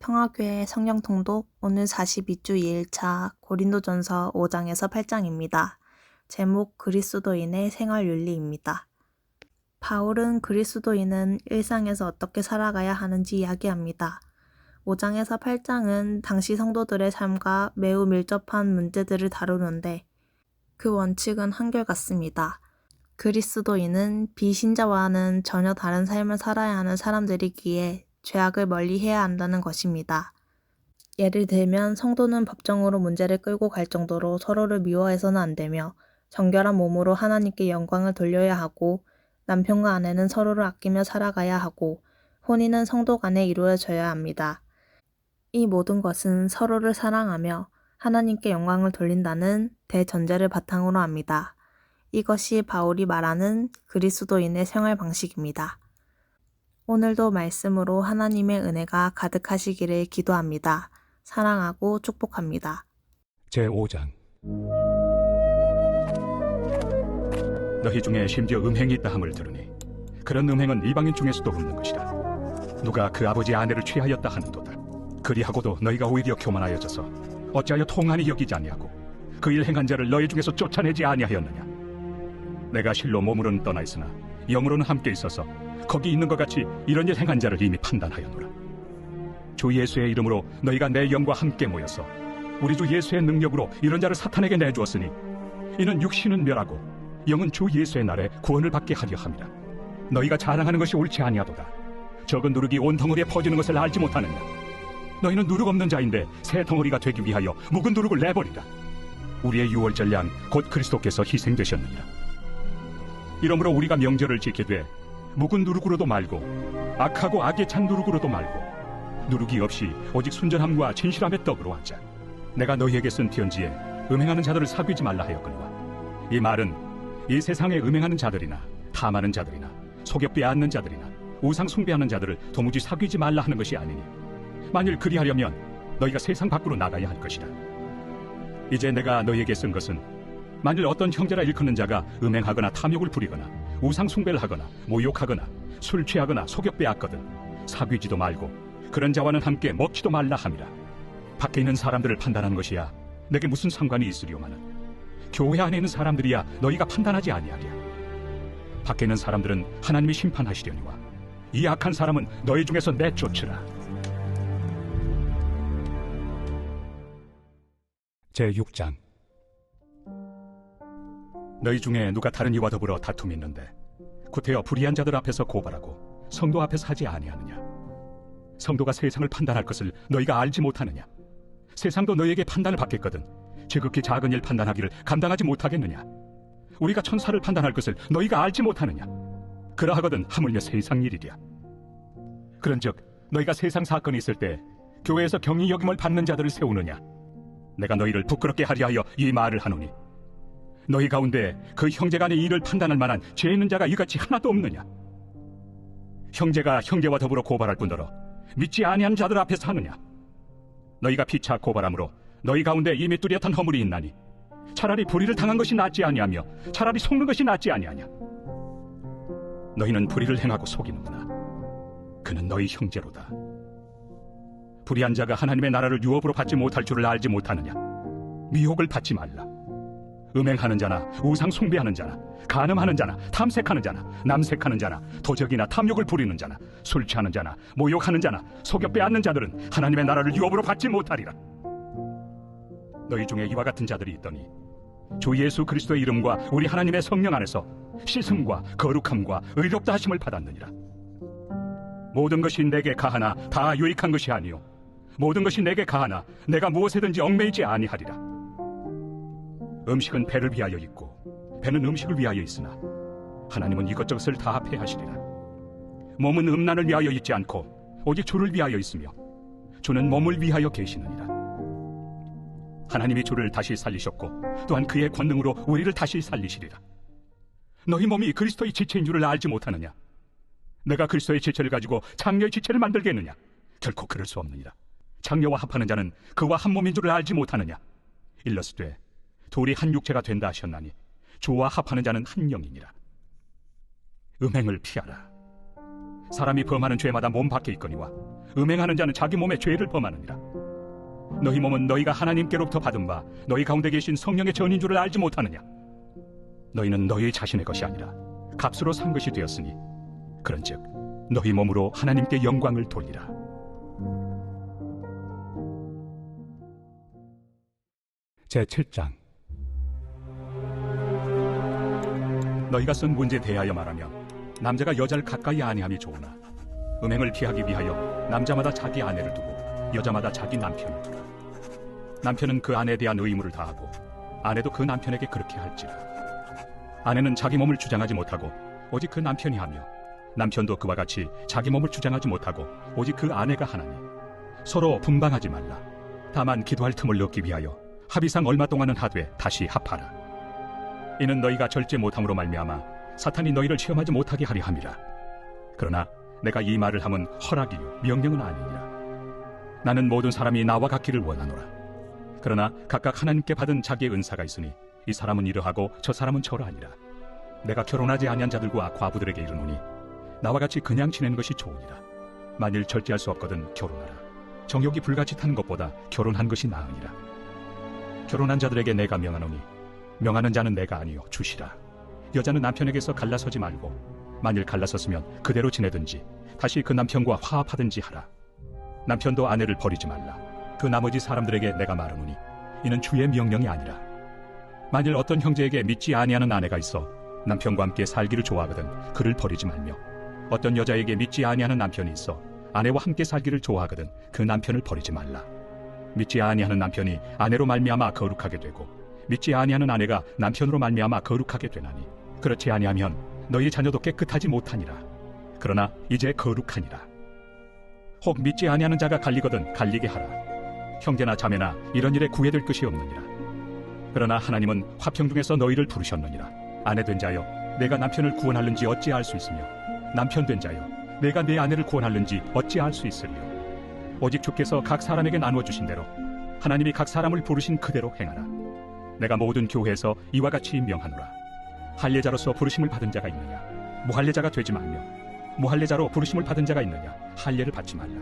평화교회 성경 통독 오늘 42주 2일차 고린도전서 5장에서 8장입니다. 제목 그리스도인의 생활윤리입니다. 바울은 그리스도인은 일상에서 어떻게 살아가야 하는지 이야기합니다. 5장에서 8장은 당시 성도들의 삶과 매우 밀접한 문제들을 다루는데 그 원칙은 한결같습니다. 그리스도인은 비신자와는 전혀 다른 삶을 살아야 하는 사람들이기에 죄악을 멀리해야 한다는 것입니다. 예를 들면 성도는 법정으로 문제를 끌고 갈 정도로 서로를 미워해서는 안 되며 정결한 몸으로 하나님께 영광을 돌려야 하고 남편과 아내는 서로를 아끼며 살아가야 하고 혼인은 성도 간에 이루어져야 합니다. 이 모든 것은 서로를 사랑하며 하나님께 영광을 돌린다는 대전제를 바탕으로 합니다. 이것이 바울이 말하는 그리스도인의 생활 방식입니다. 오늘도 말씀으로 하나님의 은혜가 가득하시기를 기도합니다. 사랑하고 축복합니다. 제5장 너희 중에 심지어 음행이 있다 함을 들으니 그런 음행은 이방인 중에서도 없는 것이라. 누가 그 아버지 아내를 취하였다 하는도다. 그리하고도 너희가 오히려 교만하여져서 어찌하여 통한이 여기지 아니하고 그 일 행한 자를 너희 중에서 쫓아내지 아니하였느냐. 내가 실로 몸으로는 떠나 있으나 영으로는 함께 있어서 거기 있는 것 같이 이런 일 행한 자를 이미 판단하였노라. 주 예수의 이름으로 너희가 내 영과 함께 모여서 우리 주 예수의 능력으로 이런 자를 사탄에게 내주었으니 이는 육신은 멸하고 영은 주 예수의 날에 구원을 받게 하려 함이라. 너희가 자랑하는 것이 옳지 아니하도다. 적은 누룩이 온 덩어리에 퍼지는 것을 알지 못하느냐. 너희는 누룩 없는 자인데 새 덩어리가 되기 위하여 묵은 누룩을 내버리라. 우리의 유월절 양 곧 그리스도께서 희생되셨느니라. 이러므로 우리가 명절을 지키되 묵은 누룩으로도 말고 악하고 악에 찬 누룩으로도 말고 누룩이 없이 오직 순전함과 진실함의 떡으로 하자. 내가 너희에게 쓴 편지에 음행하는 자들을 사귀지 말라 하였거니와 이 말은 이 세상에 음행하는 자들이나 탐하는 자들이나 속여 빼앗는 자들이나 우상 숭배하는 자들을 도무지 사귀지 말라 하는 것이 아니니 만일 그리하려면 너희가 세상 밖으로 나가야 할 것이다. 이제 내가 너희에게 쓴 것은 만일 어떤 형제라 일컫는 자가 음행하거나 탐욕을 부리거나 우상 숭배를 하거나 모욕하거나 술 취하거나 속여 빼앗거든 사귀지도 말고 그런 자와는 함께 먹지도 말라 함이라. 밖에 있는 사람들을 판단하는 것이야 내게 무슨 상관이 있으리오마는 교회 안에 있는 사람들이야 너희가 판단하지 아니하랴. 밖에 있는 사람들은 하나님이 심판하시려니와 이 악한 사람은 너희 중에서 내쫓으라. 제6장 너희 중에 누가 다른 이와 더불어 다툼이 있는데 구태여 불의한 자들 앞에서 고발하고 성도 앞에서 하지 아니하느냐. 성도가 세상을 판단할 것을 너희가 알지 못하느냐. 세상도 너희에게 판단을 받겠거든 지극히 작은 일 판단하기를 감당하지 못하겠느냐. 우리가 천사를 판단할 것을 너희가 알지 못하느냐. 그러하거든 하물며 세상 일이랴. 그런즉 너희가 세상 사건이 있을 때 교회에서 경히 여김을 받는 자들을 세우느냐. 내가 너희를 부끄럽게 하리 하여 이 말을 하노니 너희 가운데 그 형제 간의 일을 판단할 만한 죄 있는 자가 이같이 하나도 없느냐. 형제가 형제와 더불어 고발할 뿐더러 믿지 아니한 자들 앞에서 하느냐. 너희가 피차 고발함으로 너희 가운데 이미 뚜렷한 허물이 있나니 차라리 불의를 당한 것이 낫지 아니하며 차라리 속는 것이 낫지 아니하냐. 너희는 불의를 행하고 속이는구나. 그는 너희 형제로다. 불의한 자가 하나님의 나라를 유업으로 받지 못할 줄을 알지 못하느냐. 미혹을 받지 말라. 음행하는 자나 우상 숭배하는 자나 간음하는 자나 탐색하는 자나 남색하는 자나 도적이나 탐욕을 부리는 자나 술 취하는 자나 모욕하는 자나 속여 빼앗는 자들은 하나님의 나라를 유업으로 받지 못하리라. 너희 중에 이와 같은 자들이 있더니 주 예수 그리스도의 이름과 우리 하나님의 성령 안에서 씻음과 거룩함과 의롭다 하심을 받았느니라. 모든 것이 내게 가하나 다 유익한 것이 아니요 모든 것이 내게 가하나 내가 무엇에든지 얽매이지 아니하리라. 음식은 배를 위하여 있고 배는 음식을 위하여 있으나 하나님은 이것저것을 다 폐하시리라. 몸은 음란을 위하여 있지 않고 오직 주를 위하여 있으며 주는 몸을 위하여 계시느니라. 하나님이 주를 다시 살리셨고 또한 그의 권능으로 우리를 다시 살리시리라. 너희 몸이 그리스도의 지체인 줄을 알지 못하느냐. 내가 그리스도의 지체를 가지고 장녀의 지체를 만들겠느냐. 결코 그럴 수 없느니라. 장녀와 합하는 자는 그와 한 몸인 줄을 알지 못하느냐. 일러스되 둘이 한 육체가 된다 하셨나니 주와 합하는 자는 한 영이니라. 음행을 피하라. 사람이 범하는 죄마다 몸 밖에 있거니와 음행하는 자는 자기 몸에 죄를 범하느니라. 너희 몸은 너희가 하나님께로부터 받은 바 너희 가운데 계신 성령의 전인 줄을 알지 못하느냐? 너희는 너희 자신의 것이 아니라 값으로 산 것이 되었으니 그런즉 너희 몸으로 하나님께 영광을 돌리라. 제7장. 너희가 쓴 문제에 대하여 말하면 남자가 여자를 가까이 아니함이 좋으나 음행을 피하기 위하여 남자마다 자기 아내를 두고 여자마다 자기 남편을 두라. 남편은 그 아내에 대한 의무를 다하고 아내도 그 남편에게 그렇게 할지라. 아내는 자기 몸을 주장하지 못하고 오직 그 남편이 하며 남편도 그와 같이 자기 몸을 주장하지 못하고 오직 그 아내가 하나니 서로 분방하지 말라. 다만 기도할 틈을 얻기 위하여 합의상 얼마 동안은 하되 다시 합하라. 이는 너희가 절제 못함으로 말미암아 사탄이 너희를 시험하지 못하게 하려 함이라. 그러나 내가 이 말을 함은 허락이요 명령은 아니니라. 나는 모든 사람이 나와 같기를 원하노라. 그러나 각각 하나님께 받은 자기의 은사가 있으니 이 사람은 이러하고 저 사람은 저러하니라. 내가 결혼하지 아니한 자들과 과부들에게 이르노니 나와 같이 그냥 지내는 것이 좋으니라. 만일 절제할 수 없거든 결혼하라. 정욕이 불같이 타는 것보다 결혼한 것이 나으니라. 결혼한 자들에게 내가 명하노니 명하는 자는 내가 아니요 주시라. 여자는 남편에게서 갈라서지 말고 만일 갈라섰으면 그대로 지내든지 다시 그 남편과 화합하든지 하라. 남편도 아내를 버리지 말라. 그 나머지 사람들에게 내가 말하노니 이는 주의 명령이 아니라. 만일 어떤 형제에게 믿지 아니하는 아내가 있어 남편과 함께 살기를 좋아하거든 그를 버리지 말며 어떤 여자에게 믿지 아니하는 남편이 있어 아내와 함께 살기를 좋아하거든 그 남편을 버리지 말라. 믿지 아니하는 남편이 아내로 말미암아 거룩하게 되고 믿지 아니하는 아내가 남편으로 말미암아 거룩하게 되나니 그렇지 아니하면 너희 자녀도 깨끗하지 못하니라. 그러나 이제 거룩하니라. 혹 믿지 아니하는 자가 갈리거든 갈리게 하라. 형제나 자매나 이런 일에 구애될 것이 없느니라. 그러나 하나님은 화평 중에서 너희를 부르셨느니라. 아내 된 자여 내가 남편을 구원하는지 어찌 알 수 있으며 남편 된 자여 내가 내 아내를 구원하는지 어찌 알 수 있으리요. 오직 주께서 각 사람에게 나누어 주신 대로 하나님이 각 사람을 부르신 그대로 행하라. 내가 모든 교회에서 이와 같이 명하노라. 할례자로서 부르심을 받은 자가 있느냐? 무할례자가 되지 말며 무할례자로 부르심을 받은 자가 있느냐? 할례를 받지 말라.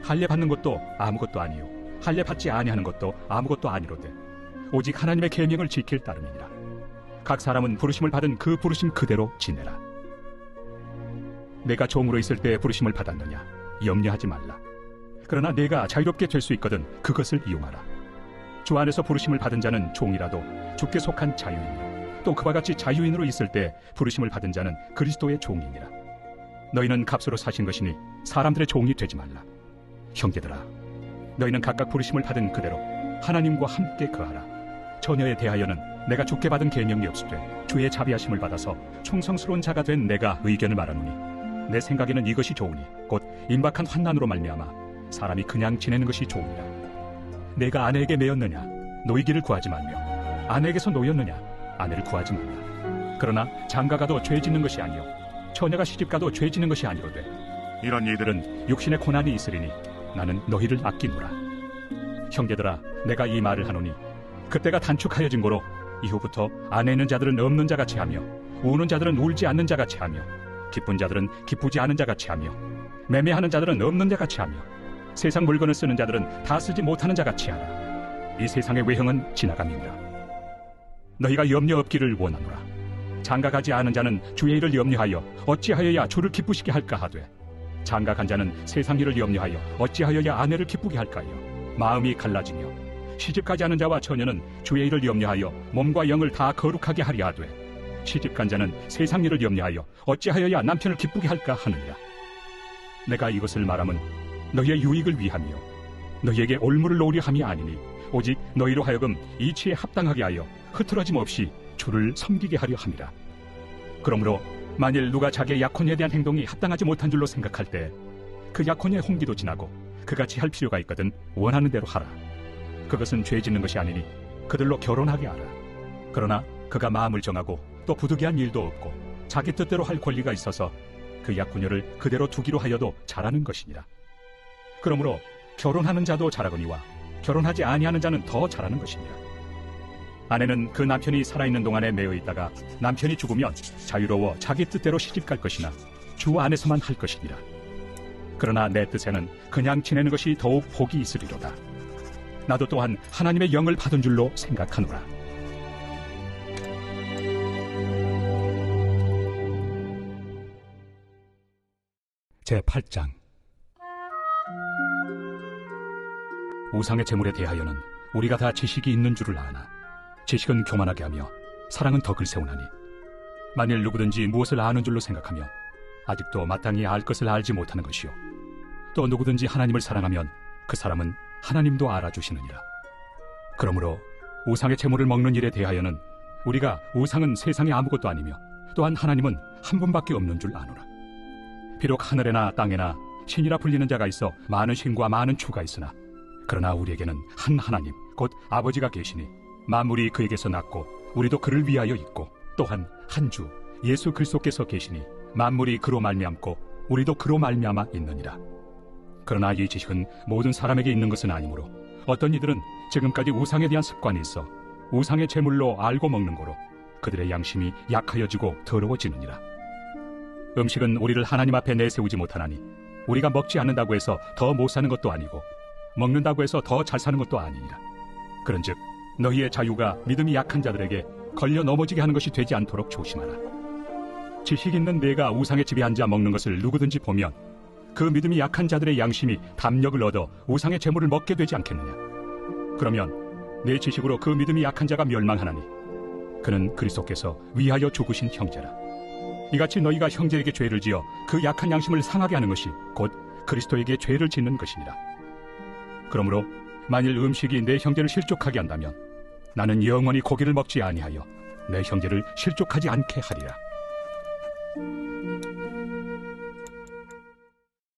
할례 받는 것도 아무것도 아니요 할례 받지 아니하는 것도 아무것도 아니로되 오직 하나님의 계명을 지킬 따름이니라. 각 사람은 부르심을 받은 그 부르심 그대로 지내라. 내가 종으로 있을 때 부르심을 받았느냐? 염려하지 말라. 그러나 내가 자유롭게 될 수 있거든 그것을 이용하라. 주 안에서 부르심을 받은 자는 종이라도 주께 속한 자유인이요 또 그와 같이 자유인으로 있을 때 부르심을 받은 자는 그리스도의 종이니라. 너희는 값으로 사신 것이니 사람들의 종이 되지 말라. 형제들아, 너희는 각각 부르심을 받은 그대로 하나님과 함께 거하라. 처녀에 대하여는 내가 주께 받은 계명이 없으되 주의 자비하심을 받아서 충성스러운 자가 된 내가 의견을 말하노니 내 생각에는 이것이 좋으니 곧 임박한 환난으로 말미암아 사람이 그냥 지내는 것이 좋으니라. 내가 아내에게 매였느냐? 노이기를 구하지 말며 아내에게서 노였느냐? 아내를 구하지 말라. 그러나 장가가도 죄 짓는 것이 아니요 처녀가 시집가도 죄 짓는 것이 아니로되 이런 이들은 육신의 고난이 있으리니 나는 너희를 아끼노라. 형제들아, 내가 이 말을 하노니 그때가 단축하여진 고로 이후부터 아내 있는 자들은 없는 자같이 하며 우는 자들은 울지 않는 자같이 하며 기쁜 자들은 기쁘지 않은 자같이 하며 매매하는 자들은 없는 자같이 하며 세상 물건을 쓰는 자들은 다 쓰지 못하는 자같이 하라. 이 세상의 외형은 지나감이니라. 너희가 염려 없기를 원하노라. 장가가지 않은 자는 주의 일을 염려하여 어찌하여야 주를 기쁘시게 할까 하되 장가간 자는 세상 일을 염려하여 어찌하여야 아내를 기쁘게 할까요. 마음이 갈라지며 시집가지 않은 자와 처녀는 주의 일을 염려하여 몸과 영을 다 거룩하게 하려 하되 시집간 자는 세상 일을 염려하여 어찌하여야 남편을 기쁘게 할까 하느니라. 내가 이것을 말함은 너희의 유익을 위함이요 너희에게 올무를 놓으려 함이 아니니 오직 너희로 하여금 이치에 합당하게 하여 흐트러짐 없이 주를 섬기게 하려 함이라. 그러므로 만일 누가 자기의 약혼에 대한 행동이 합당하지 못한 줄로 생각할 때 그 약혼의 홍기도 지나고 그같이 할 필요가 있거든 원하는 대로 하라. 그것은 죄 짓는 것이 아니니 그들로 결혼하게 하라. 그러나 그가 마음을 정하고 또 부득이한 일도 없고 자기 뜻대로 할 권리가 있어서 그 약혼녀를 그대로 두기로 하여도 잘하는 것이니라. 그러므로 결혼하는 자도 잘하거니와 결혼하지 아니하는 자는 더 잘하는 것이니라. 아내는 그 남편이 살아있는 동안에 매여 있다가 남편이 죽으면 자유로워 자기 뜻대로 시집갈 것이나 주 안에서만 할 것이니라. 그러나 내 뜻에는 그냥 지내는 것이 더욱 복이 있으리로다. 나도 또한 하나님의 영을 받은 줄로 생각하노라. 제8장. 우상의 제물에 대하여는 우리가 다 지식이 있는 줄을 아나 지식은 교만하게 하며 사랑은 덕을 세우나니 만일 누구든지 무엇을 아는 줄로 생각하며 아직도 마땅히 알 것을 알지 못하는 것이요 또 누구든지 하나님을 사랑하면 그 사람은 하나님도 알아주시느니라. 그러므로 우상의 제물을 먹는 일에 대하여는 우리가 우상은 세상에 아무것도 아니며 또한 하나님은 한 분밖에 없는 줄 아노라. 비록 하늘에나 땅에나 신이라 불리는 자가 있어 많은 신과 많은 주가 있으나 그러나 우리에게는 한 하나님 곧 아버지가 계시니 만물이 그에게서 났고 우리도 그를 위하여 있고 또한 한 주 예수 그리스도께서 계시니 만물이 그로 말미암고 우리도 그로 말미암아 있느니라. 그러나 이 지식은 모든 사람에게 있는 것은 아니므로 어떤 이들은 지금까지 우상에 대한 습관이 있어 우상의 제물로 알고 먹는 거로 그들의 양심이 약하여지고 더러워지느니라. 음식은 우리를 하나님 앞에 내세우지 못하나니 우리가 먹지 않는다고 해서 더 못 사는 것도 아니고 먹는다고 해서 더 잘 사는 것도 아니니라. 그런즉 너희의 자유가 믿음이 약한 자들에게 걸려 넘어지게 하는 것이 되지 않도록 조심하라. 지식 있는 내가 우상의 집에 앉아 먹는 것을 누구든지 보면 그 믿음이 약한 자들의 양심이 담력을 얻어 우상의 제물을 먹게 되지 않겠느냐. 그러면 내 지식으로 그 믿음이 약한 자가 멸망하나니 그는 그리스도께서 위하여 죽으신 형제라. 이같이 너희가 형제에게 죄를 지어 그 약한 양심을 상하게 하는 것이 곧 그리스도에게 죄를 짓는 것이니라. 그러므로 만일 음식이 내 형제를 실족하게 한다면 나는 영원히 고기를 먹지 아니하여 내 형제를 실족하지 않게 하리라.